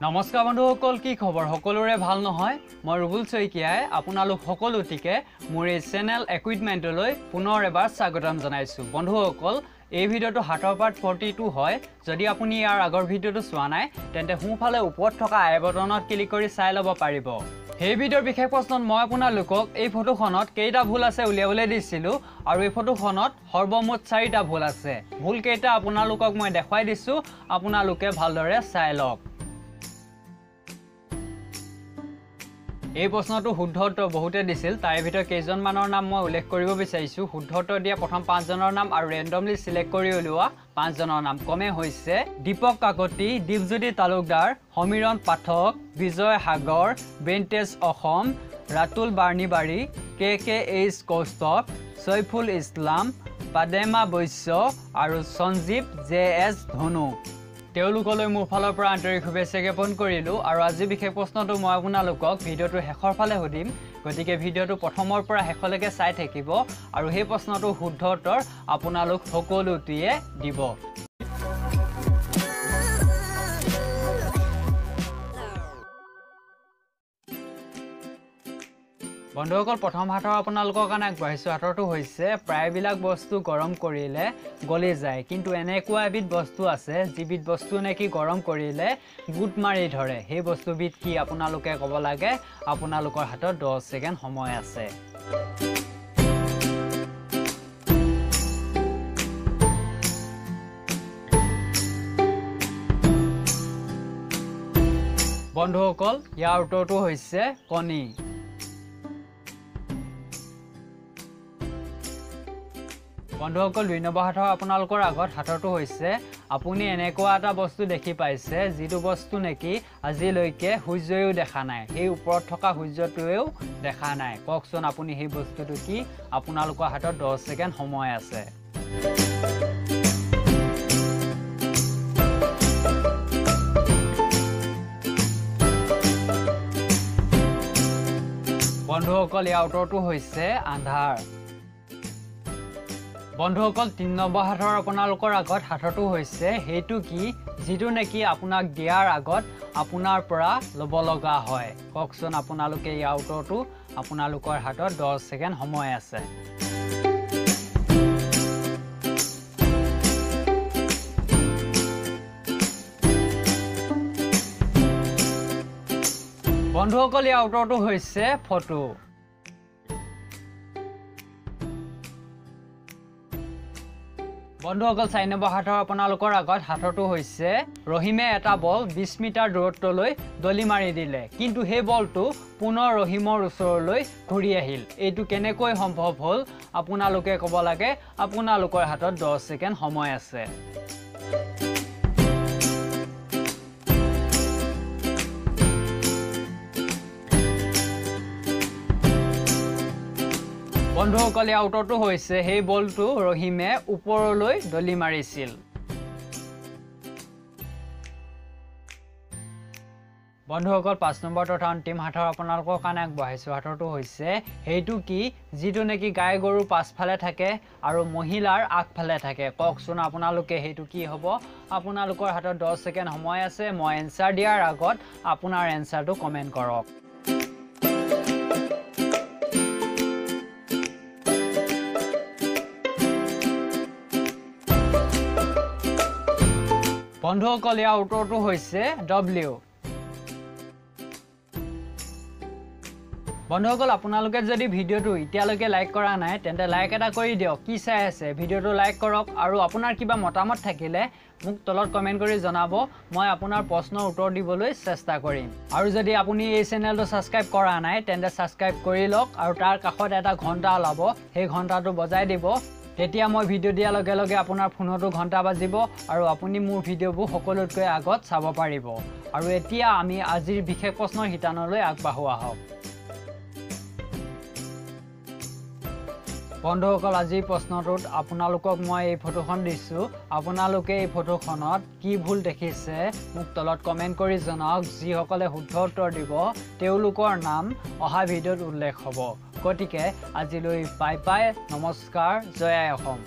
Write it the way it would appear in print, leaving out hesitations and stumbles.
নমস্কাৰ বন্ধুসকল, কি খবৰ? সকলোৰে ভাল নহয়? মই ৰুবুল শইকীয়াই আপোনালোক সকলোটিকে মোৰ এই চেনেল ইকুইপমেণ্টলৈ পুনৰ এবাৰ স্বাগতম জনাইছোঁ। বন্ধুসকল, এই ভিডিঅ'টো হাতৰ পাৰ্ট 42 হয়। যদি আপুনি ইয়াৰ আগৰ ভিডিঅ'টো চোৱা নাই তেন্তে সোঁফালে ওপৰত থকা আই বটনত ক্লিক কৰি চাই ল'ব পাৰিব। সেই ভিডিঅ'ৰ বিশেষ প্ৰশ্নত মই আপোনালোকক এই ফটোখনত কেইটা ভুল আছে উলিয়াবলৈ দিছিলোঁ আৰু এই ফটোখনত সৰ্বমুঠ 4টা ভুল আছে। ভুল কেইটা আপোনালোকক মই দেখুৱাই দিছোঁ, আপোনালোকে ভালদৰে চাই লওক। এই প্ৰশ্নটো শুদ্ধ উত্তৰ বহুতে দিছিল, তাৰে ভিতৰত কেইজনমানৰ নাম মই উল্লেখ কৰিব বিচাৰিছোঁ। শুদ্ধ উত্তৰ দিয়া প্ৰথম 5জনৰ নাম আৰু ৰেণ্ডমলি চিলেক্ট কৰি উলিওৱা 5জনৰ নাম ক্ৰমে হৈছে দীপক কাকতি, দীপজ্যোতি তালুকদাৰ, সমীৰণ পাঠক, বিজয় সাগৰ, বেণ্টেজ অসম, ৰাতুল বাৰ্ণীবাৰী, KKH কৌস্তৱ, চৈফুল ইছলাম, পাদেমা বৈশ্য আৰু সঞ্জীৱ JS ধনু। তেওঁলোকলৈ মোৰ ফালৰ পৰা আন্তৰিক শুভেচ্ছা জ্ঞাপন কৰিলোঁ। আৰু আজি বিশেষ প্ৰশ্নটো মই আপোনালোকক ভিডিঅ'টোৰ শেষৰ ফালে সুধিম, গতিকে ভিডিঅ'টো প্ৰথমৰ পৰা শেষলৈকে চাই থাকিব আৰু সেই প্ৰশ্নটোৰ শুদ্ধ উত্তৰ আপোনালোক সকলোটিয়ে দিব। বন্ধুসকল, প্ৰথম হাতৰ আপোনালোকৰ কাৰণে আগবাঢ়িছোঁ। হাতৰটো হৈছে প্ৰায়বিলাক বস্তু গৰম কৰিলে গলি যায়, কিন্তু এনেকুৱা এবিধ বস্তু আছে যিবিধ বস্তু নেকি গৰম কৰিলে গোট মাৰি ধৰে। সেই বস্তুবিধ কি আপোনালোকে ক'ব লাগে। আপোনালোকৰ হাতত 10 ছেকেণ্ড সময় আছে। বন্ধুসকল, ইয়াৰ উত্তৰটো হৈছে কণী। বন্ধুসকল, 2 নম্বৰ হাতৰ আপোনালোকৰ আগত হাতৰটো হৈছে আপুনি এনেকুৱা এটা বস্তু দেখি পাইছে যিটো বস্তু নেকি আজিলৈকে সূৰ্যয়ো দেখা নাই, সেই ওপৰত থকা সূৰ্যটোৱেও দেখা নাই। কওকচোন আপুনি সেই বস্তুটো কি। আপোনালোকৰ হাতত 10 ছেকেণ্ড সময় আছে। বন্ধুসকল, ইয়াৰ উত্তৰটো হৈছে আন্ধাৰ। বন্ধুসকল, 3 নম্বৰ হাতৰ আপোনালোকৰ আগত হাতৰটো হৈছে সেইটো কি যিটো নেকি আপোনাক দিয়াৰ আগত আপোনাৰ পৰা ল'ব লগা হয়। কওকচোন আপোনালোকে ইয়াৰ উত্তৰটো। আপোনালোকৰ হাতত 10 ছেকেণ্ড সময় আছে। বন্ধুসকল, ইয়াৰ উত্তৰটো হৈছে ফটো। বন্ধুসকল, 4 নম্বৰ হাতৰ আপোনালোকৰ আগত হাতৰটো হৈছে ৰহিমে এটা বল 20 মিটাৰ দূৰত্বলৈ দলি মাৰি দিলে, কিন্তু সেই বলটো পুনৰ ৰহিমৰ ওচৰলৈ ঘূৰি আহিল। এইটো কেনেকৈ সম্ভৱ হ'ল আপোনালোকে ক'ব লাগে। আপোনালোকৰ হাতত 10 ছেকেণ্ড সময় আছে। বন্ধুসকল, ইয়াৰ উত্তৰটো হৈছে সেই বলটো ৰহিমে ওপৰলৈ দলি মাৰিছিল। বন্ধুসকল, 5 নম্বৰ তথা অন্তিম হাতৰ আপোনালোকৰ কাৰণে আগবঢ়াইছোঁ। হাতৰটো হৈছে সেইটো কি যিটো নেকি গাই গৰু পাছফালে থাকে আৰু মহিলাৰ আগফালে থাকে। কওকচোন আপোনালোকে সেইটো কি হ'ব। আপোনালোকৰ হাতত 10 ছেকেণ্ড সময় আছে। মই এনচাৰ দিয়াৰ আগত আপোনাৰ এনচাৰটো কমেণ্ট কৰক। বন্ধুসকল, ইয়াৰ উত্তৰটো হৈছে W। বন্ধুসকল, আপোনালোকে যদি ভিডিঅ'টো এতিয়ালৈকে লাইক কৰা নাই তেন্তে লাইক এটা কৰি দিয়ক। কি চাই আছে ভিডিঅ'টো লাইক কৰক আৰু আপোনাৰ কিবা মতামত থাকিলে মোক তলত কমেণ্ট কৰি জনাব। মই আপোনাৰ প্ৰশ্নৰ উত্তৰ দিবলৈ চেষ্টা কৰিম। আৰু যদি আপুনি এই চেনেলটো ছাবস্ক্ৰাইব কৰা নাই তেন্তে ছাবস্ক্ৰাইব কৰি লওক আৰু তাৰ কাষত এটা ঘণ্টা ওলাব, সেই ঘণ্টাটো বজাই দিব। তেতিয়া মই ভিডিঅ' দিয়াৰ লগে লগে আপোনাৰ ফোনতো ঘণ্টা বাজিব আৰু আপুনি মোৰ ভিডিঅ'বোৰ সকলোতকৈ আগত চাব পাৰিব। আৰু এতিয়া আমি আজিৰ বিশেষ প্ৰশ্নৰ শিতানলৈ আগবাঢ়ো আহক। বন্ধুসকল, আজিৰ প্ৰশ্নটোত আপোনালোকক মই এই ফটোখন দিছোঁ। আপোনালোকে এই ফটোখনত কি ভুল দেখিছে মোক তলত কমেণ্ট কৰি জনাওক। যিসকলে শুদ্ধ উত্তৰ দিব তেওঁলোকৰ নাম অহা ভিডিঅ'ত উল্লেখ হ'ব। গতিকে আজিলৈ বাই বাই, নমস্কাৰ, জয় আই অসম।